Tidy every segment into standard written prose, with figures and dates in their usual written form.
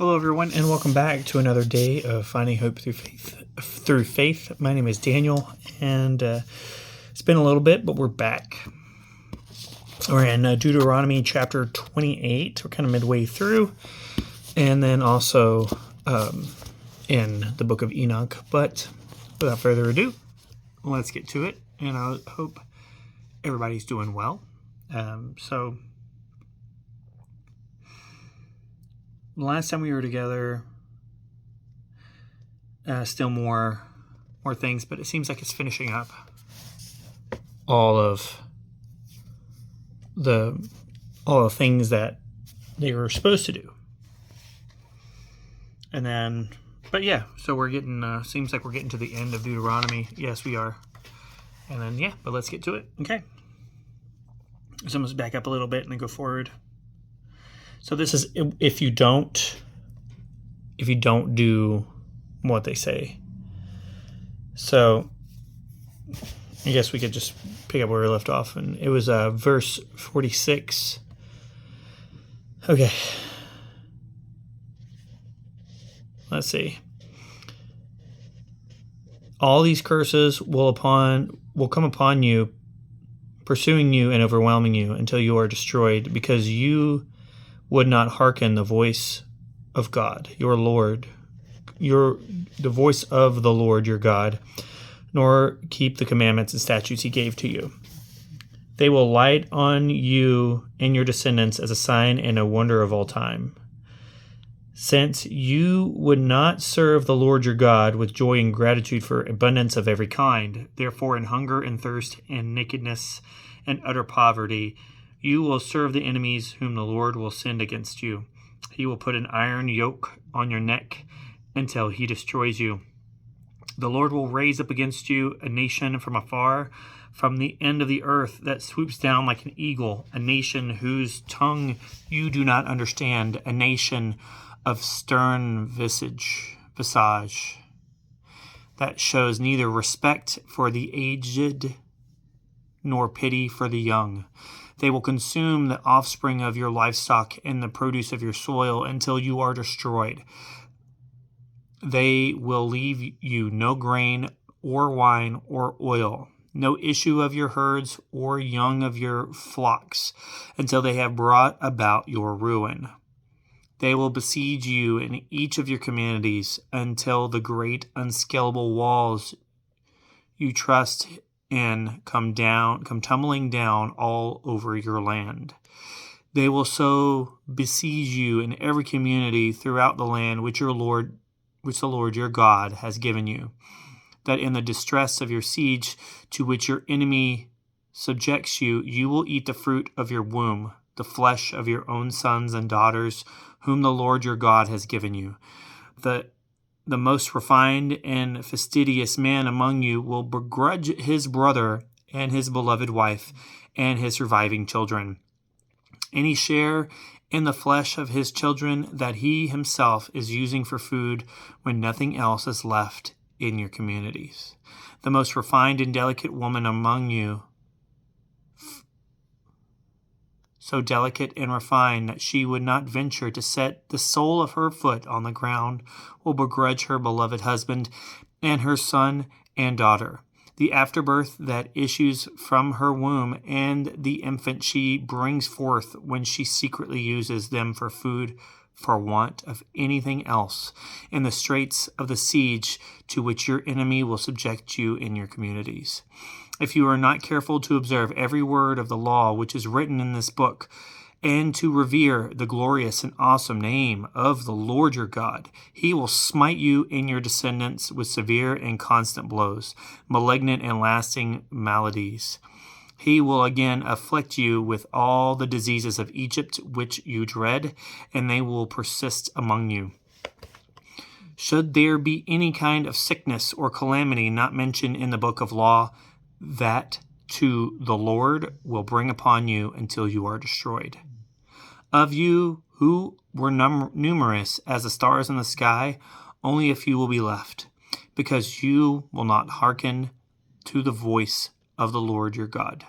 Hello, everyone, and welcome back to another day of finding hope through faith. My name is Daniel, and it's been a little bit, but we're back. We're in Deuteronomy chapter 28. We're kind of midway through, and then also in the book of Enoch. But without further ado, let's get to it, and I hope everybody's doing well. Last time we were together, still more things, but it seems like it's finishing up all of the things that they were supposed to do. And then, but yeah, so we're getting, seems like we're getting to the end of Deuteronomy. Yes, we are. And then, yeah, but let's get to it. Okay. So let's back up a little bit and then go forward. So this is if you don't do what they say. So I guess we could just pick up where we left off, and it was verse 46. Okay. Let's see. All these curses will come upon you, pursuing you and overwhelming you until you are destroyed, because you would not hearken the voice of God, your Lord, the voice of the Lord your God, nor keep the commandments and statutes he gave to you. They will light on you and your descendants as a sign and a wonder of all time. Since you would not serve the Lord your God with joy and gratitude for abundance of every kind, therefore in hunger and thirst and nakedness and utter poverty, you will serve the enemies whom the Lord will send against you. He will put an iron yoke on your neck until he destroys you. The Lord will raise up against you a nation from afar, from the end of the earth, that swoops down like an eagle, a nation whose tongue you do not understand, a nation of stern visage, that shows neither respect for the aged nor pity for the young. They will consume the offspring of your livestock and the produce of your soil until you are destroyed. They will leave you no grain or wine or oil, no issue of your herds or young of your flocks, until they have brought about your ruin. They will besiege you in each of your communities until the great unscalable walls you trust and come tumbling down all over your land. They will so besiege you in every community throughout the land which the Lord your God has given you, that in the distress of your siege to which your enemy subjects you, you will eat the fruit of your womb, the flesh of your own sons and daughters, whom the Lord your God has given you. The most refined and fastidious man among you will begrudge his brother and his beloved wife and his surviving children, any share in the flesh of his children that he himself is using for food when nothing else is left in your communities. The most refined and delicate woman among you, so delicate and refined that she would not venture to set the sole of her foot on the ground, will begrudge her beloved husband and her son and daughter, the afterbirth that issues from her womb, and the infant she brings forth when she secretly uses them for food for want of anything else, in the straits of the siege to which your enemy will subject you in your communities. If you are not careful to observe every word of the law which is written in this book, and to revere the glorious and awesome name of the Lord your God, he will smite you and your descendants with severe and constant blows, malignant and lasting maladies. He will again afflict you with all the diseases of Egypt which you dread, and they will persist among you. Should there be any kind of sickness or calamity not mentioned in the book of law, that to the Lord will bring upon you until you are destroyed. Of you who were numerous as the stars in the sky, only a few will be left, because you will not hearken to the voice of the Lord your God,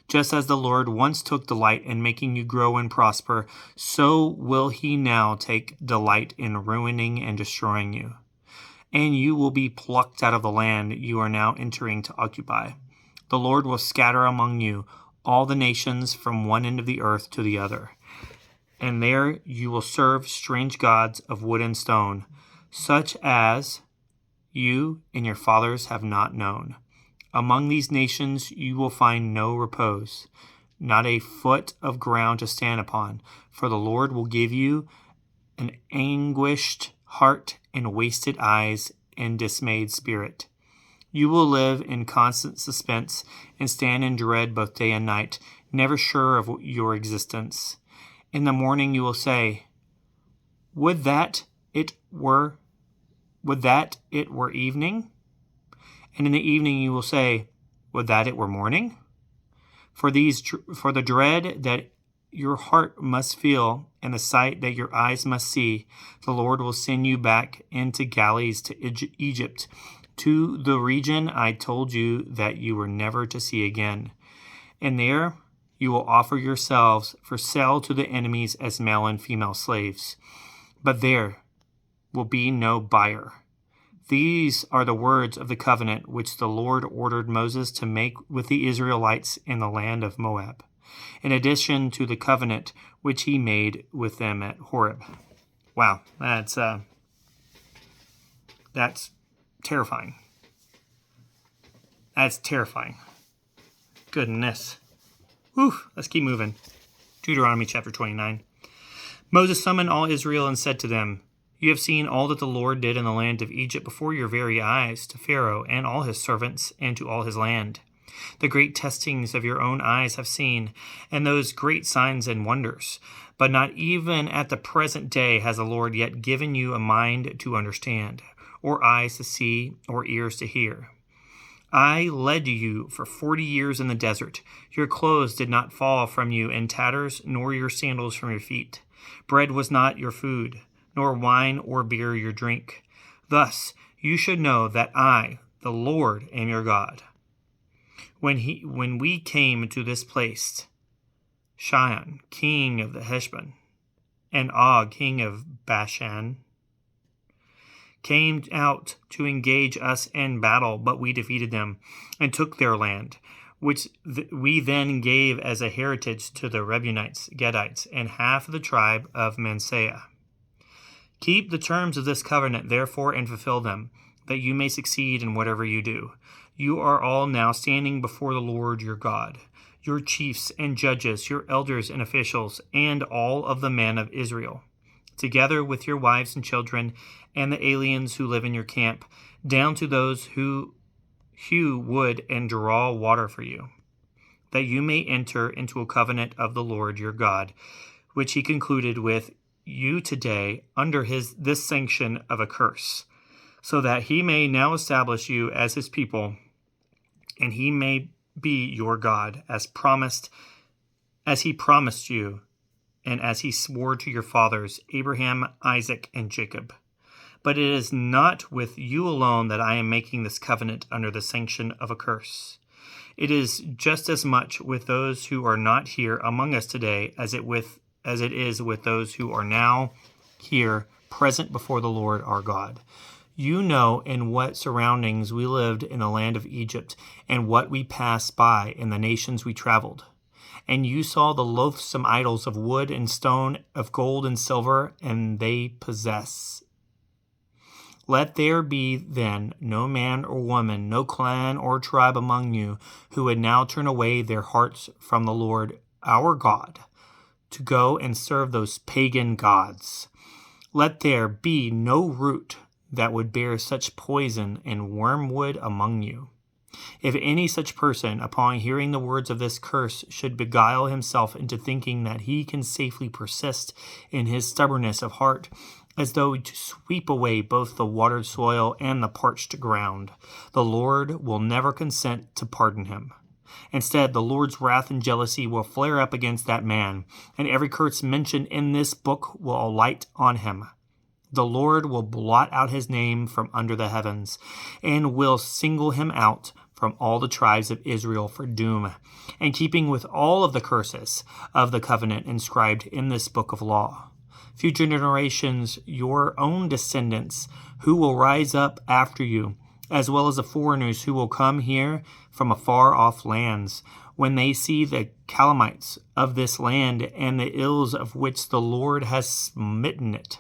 Just as the Lord once took delight in making you grow and prosper, so will he now take delight in ruining and destroying you. And you will be plucked out of the land you are now entering to occupy. The Lord will scatter among you all the nations from one end of the earth to the other. And there you will serve strange gods of wood and stone, such as you and your fathers have not known. Among these nations you will find no repose, not a foot of ground to stand upon, for the Lord will give you an anguished heart and wasted eyes and dismayed spirit. You will live in constant suspense and stand in dread both day and night, never sure of your existence. In the morning you will say, Would that it were evening? And in the evening you will say, Would that it were morning? For the dread that your heart must feel and the sight that your eyes must see, the Lord will send you back into galleys to Egypt, to the region I told you that you were never to see again. And there you will offer yourselves for sale to the enemies as male and female slaves. But there will be no buyer. These are the words of the covenant which the Lord ordered Moses to make with the Israelites in the land of Moab, in addition to the covenant which he made with them at Horeb. Wow, that's terrifying. That's terrifying. Goodness. Whew, let's keep moving. Deuteronomy chapter 29. Moses summoned all Israel and said to them, You have seen all that the Lord did in the land of Egypt before your very eyes, to Pharaoh and all his servants and to all his land. The great testings of your own eyes have seen, and those great signs and wonders. But not even at the present day has the Lord yet given you a mind to understand, or eyes to see, or ears to hear. I led you for 40 years in the desert. Your clothes did not fall from you in tatters, nor your sandals from your feet. Bread was not your food, nor wine or beer your drink. Thus you should know that I, the Lord, am your God. When we came to this place, Sihon, king of the Heshbon, and Og, king of Bashan, came out to engage us in battle, but we defeated them and took their land, which we then gave as a heritage to the Reubenites, Gadites, and half of the tribe of Manasseh. Keep the terms of this covenant, therefore, and fulfill them, that you may succeed in whatever you do. You are all now standing before the Lord your God, your chiefs and judges, your elders and officials, and all of the men of Israel, together with your wives and children, and the aliens who live in your camp, down to those who hew wood and draw water for you, that you may enter into a covenant of the Lord your God, which he concluded with you today under this sanction of a curse, so that he may now establish you as his people, and he may be your God, as he promised you, and as he swore to your fathers, Abraham, Isaac, and Jacob. But it is not with you alone that I am making this covenant under the sanction of a curse. It is just as much with those who are not here among us today as it is with those who are now here present before the Lord our God. You know in what surroundings we lived in the land of Egypt, and what we passed by in the nations we traveled. And you saw the loathsome idols of wood and stone, of gold and silver, and they possess. Let there be then no man or woman, no clan or tribe among you, who would now turn away their hearts from the Lord our God, to go and serve those pagan gods. Let there be no root that would bear such poison and wormwood among you. If any such person, upon hearing the words of this curse, should beguile himself into thinking that he can safely persist in his stubbornness of heart, as though to sweep away both the watered soil and the parched ground, the Lord will never consent to pardon him. Instead, the Lord's wrath and jealousy will flare up against that man, and every curse mentioned in this book will alight on him. The Lord will blot out his name from under the heavens, and will single him out from all the tribes of Israel for doom, and keeping with all of the curses of the covenant inscribed in this book of law. Future generations, your own descendants, who will rise up after you, as well as the foreigners who will come here from afar-off lands, when they see the calamites of this land and the ills of which the Lord has smitten it,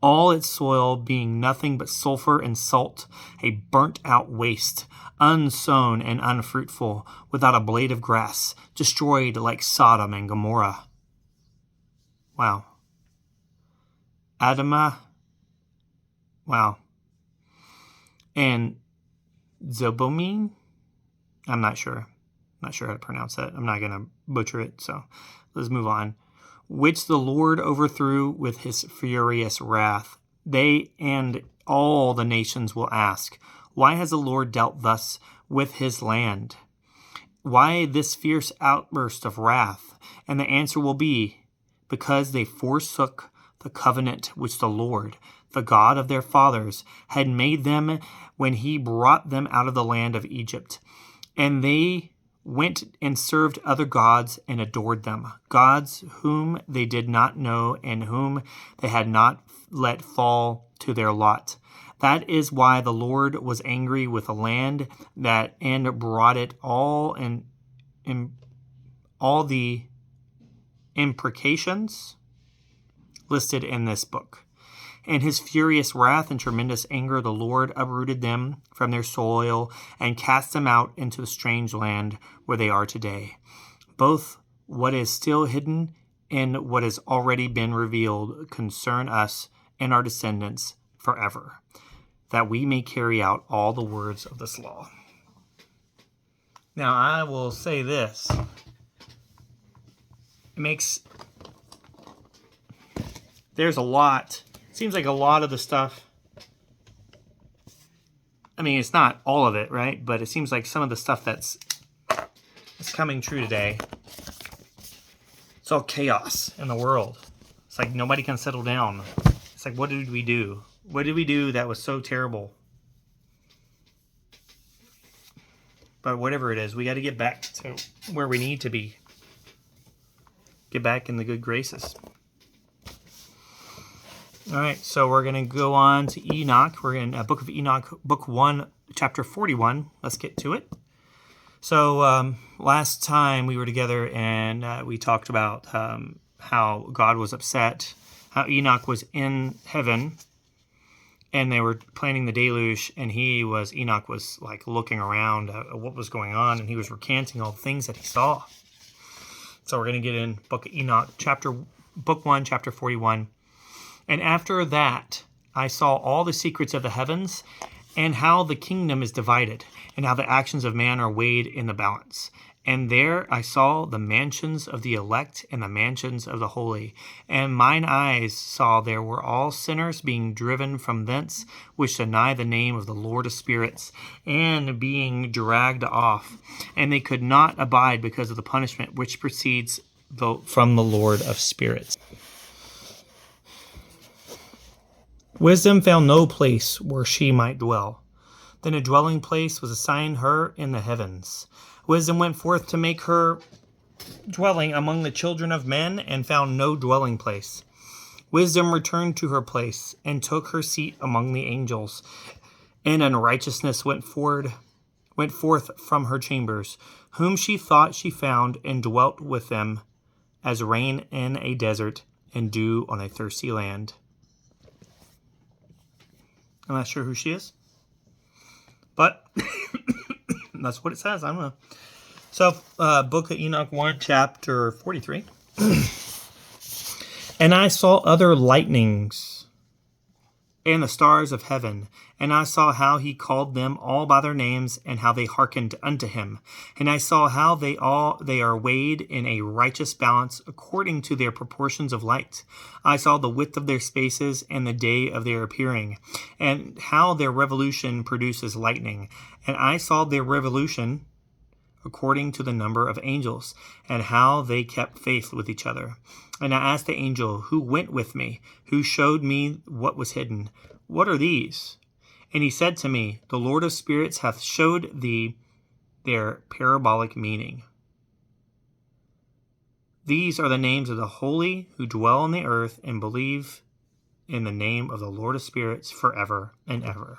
all its soil being nothing but sulfur and salt, a burnt-out waste, unsown and unfruitful, without a blade of grass, destroyed like Sodom and Gomorrah. Wow. Admah. Wow. And Zeboiim. I'm not sure. Not sure how to pronounce that. I'm not going to butcher it, so let's move on. Which the Lord overthrew with his furious wrath. They and all the nations will ask, why has the Lord dealt thus with his land? Why this fierce outburst of wrath? And the answer will be, because they forsook the covenant which the Lord, the God of their fathers, had made them when he brought them out of the land of Egypt. And they went and served other gods and adored them, gods whom they did not know and whom they had not let fall to their lot. That is why the Lord was angry with the land that and brought it all in all the imprecations listed in this book. In his furious wrath and tremendous anger, the Lord uprooted them from their soil and cast them out into the strange land where they are today. Both what is still hidden and what has already been revealed concern us and our descendants forever, that we may carry out all the words of this law. Now, I will say this. There's a lot. Seems like a lot of the stuff, I mean, it's not all of it, right? But it seems like some of the stuff that's coming true today, it's all chaos in the world. It's like nobody can settle down. It's like, what did we do? What did we do that was so terrible? But whatever it is, we got to get back to where we need to be. Get back in the good graces. All right, so we're going to go on to Enoch. We're in Book of Enoch, Book 1, Chapter 41. Let's get to it. So last time we were together and we talked about how God was upset, how Enoch was in heaven and they were planning the deluge, and Enoch was like looking around at what was going on, and he was recanting all the things that he saw. So we're going to get in Book of Enoch, Book 1, Chapter 41. And after that, I saw all the secrets of the heavens and how the kingdom is divided and how the actions of man are weighed in the balance. And there I saw the mansions of the elect and the mansions of the holy. And mine eyes saw there were all sinners being driven from thence, which deny the name of the Lord of spirits, and being dragged off. And they could not abide because of the punishment which proceeds from the Lord of spirits. Wisdom found no place where she might dwell. Then a dwelling place was assigned her in the heavens. Wisdom went forth to make her dwelling among the children of men, and found no dwelling place. Wisdom returned to her place, and took her seat among the angels. And unrighteousness went forth from her chambers, whom she thought she found, and dwelt with them, as rain in a desert, and dew on a thirsty land. I'm not sure who she is, but that's what it says. I don't know. So, Book of Enoch 1, Chapter 43. And I saw other lightnings and the stars of heaven, and I saw how he called them all by their names, and how they hearkened unto him. And I saw how they are weighed in a righteous balance according to their proportions of light. I saw the width of their spaces and the day of their appearing, and how their revolution produces lightning. And I saw their revolution according to the number of angels, and how they kept faith with each other. And I asked the angel who went with me, who showed me what was hidden, what are these? And he said to me, The Lord of spirits hath showed thee their parabolic meaning. These are the names of the holy who dwell on the earth and believe in the name of the Lord of spirits forever and ever.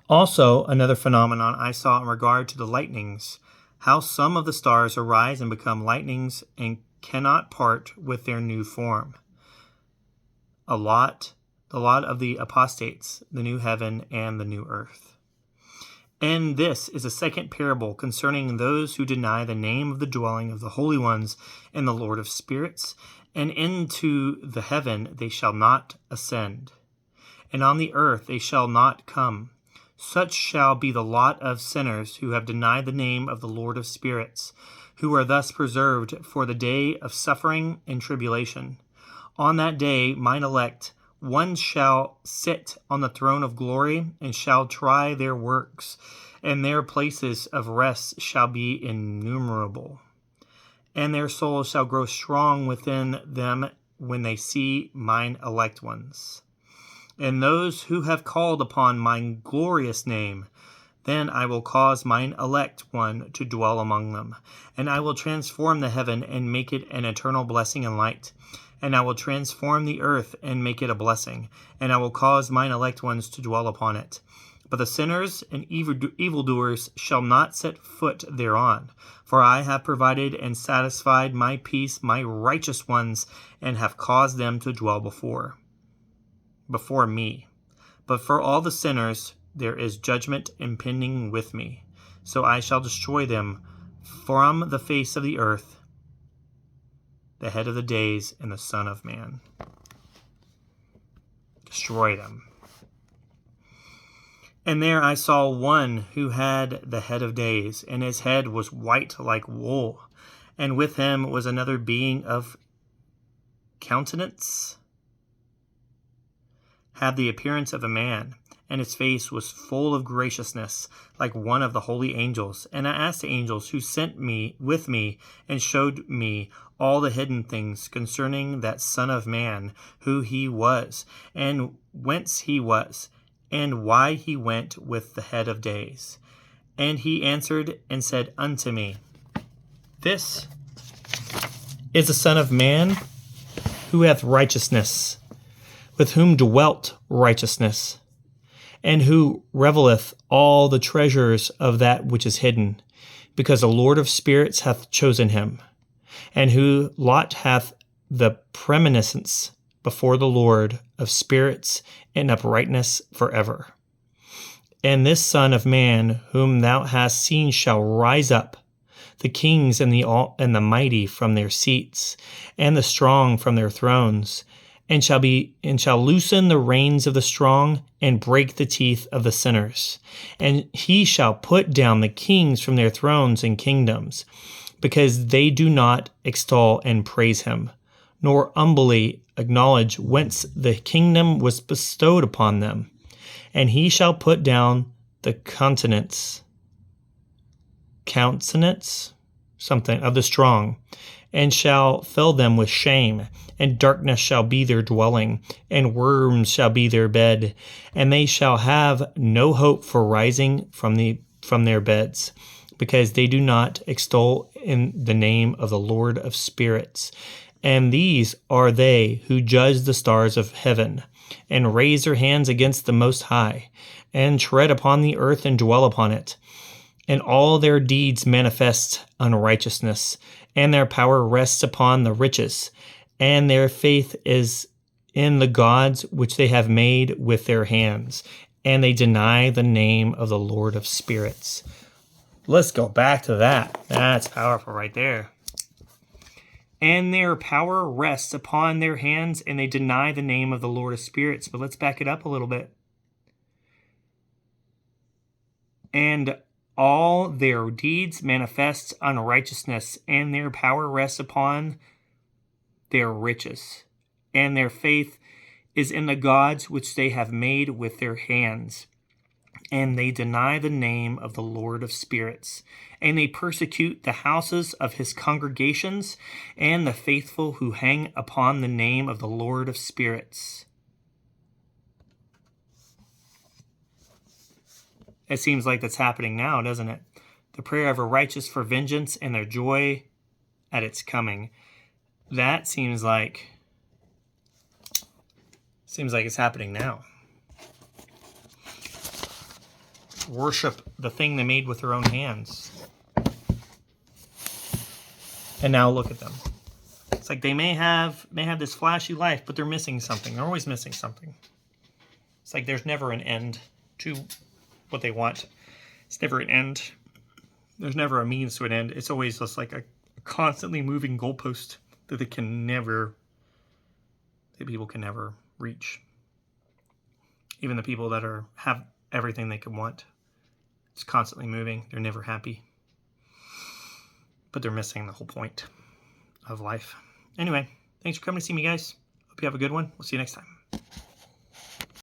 Also, another phenomenon I saw in regard to the lightnings, how some of the stars arise and become lightnings and cannot part with their new form. The lot of the apostates, the new heaven and the new earth. And this is a second parable concerning those who deny the name of the dwelling of the holy ones and the Lord of spirits, and into the heaven they shall not ascend, and on the earth they shall not come. Such shall be the lot of sinners who have denied the name of the Lord of spirits, who are thus preserved for the day of suffering and tribulation. On that day, mine elect, one shall sit on the throne of glory and shall try their works, and their places of rest shall be innumerable. And their souls shall grow strong within them when they see mine elect ones. And those who have called upon mine glorious name, then I will cause mine elect one to dwell among them. And I will transform the heaven and make it an eternal blessing and light. And I will transform the earth and make it a blessing, and I will cause mine elect ones to dwell upon it. But the sinners and evildoers shall not set foot thereon. For I have provided and satisfied my peace, my righteous ones, and have caused them to dwell before me. But for all the sinners there is judgment impending with me. So I shall destroy them from the face of the earth, the head of the days, and the Son of Man. Destroy them. And there I saw one who had the head of days, and his head was white like wool. And with him was another being of countenance, had the appearance of a man, and his face was full of graciousness, like one of the holy angels. And I asked the angels who sent me with me, and showed me all the hidden things concerning that Son of Man, who he was, and whence he was, and why he went with the head of days. And he answered and said unto me, This is the Son of Man, who hath righteousness, with whom dwelt righteousness, and who reveleth all the treasures of that which is hidden, because the Lord of spirits hath chosen him, and who Lot hath the preeminence before the Lord of spirits in uprightness forever. And this Son of Man, whom thou hast seen, shall rise up, the kings and the mighty from their seats, and the strong from their thrones, and shall loosen the reins of the strong, and break the teeth of the sinners. And he shall put down the kings from their thrones and kingdoms, because they do not extol and praise him, nor humbly acknowledge whence the kingdom was bestowed upon them. And he shall put down the countenance, something of the strong, and shall fill them with shame, and darkness shall be their dwelling, and worms shall be their bed, and they shall have no hope for rising from their beds, because they do not extol in the name of the Lord of spirits. And these are they who judge the stars of heaven, and raise their hands against the Most High, and tread upon the earth and dwell upon it. And all their deeds manifest unrighteousness, and their power rests upon the riches, and their faith is in the gods which they have made with their hands, and they deny the name of the Lord of spirits. Let's go back to that. That's powerful right there. And their power rests upon their hands, and they deny the name of the Lord of spirits. But let's back it up a little bit. And all their deeds manifest unrighteousness, and their power rests upon their riches, and their faith is in the gods which they have made with their hands. And they deny the name of the Lord of spirits, and they persecute the houses of his congregations, and the faithful who hang upon the name of the Lord of spirits. It seems like that's happening now, doesn't it? The prayer of a righteous for vengeance and their joy at its coming. That seems like it's happening now. Worship the thing they made with their own hands. And now look at them. It's like they may have this flashy life, but they're missing something. They're always missing something. It's like there's never an end to what they want. It's never an end. There's never a means to an end. It's always just like a constantly moving goalpost that people can never reach. Even the people that have everything they can want. It's constantly moving. They're never happy. But they're missing the whole point of life. Anyway, thanks for coming to see me, guys. Hope you have a good one. We'll see you next time.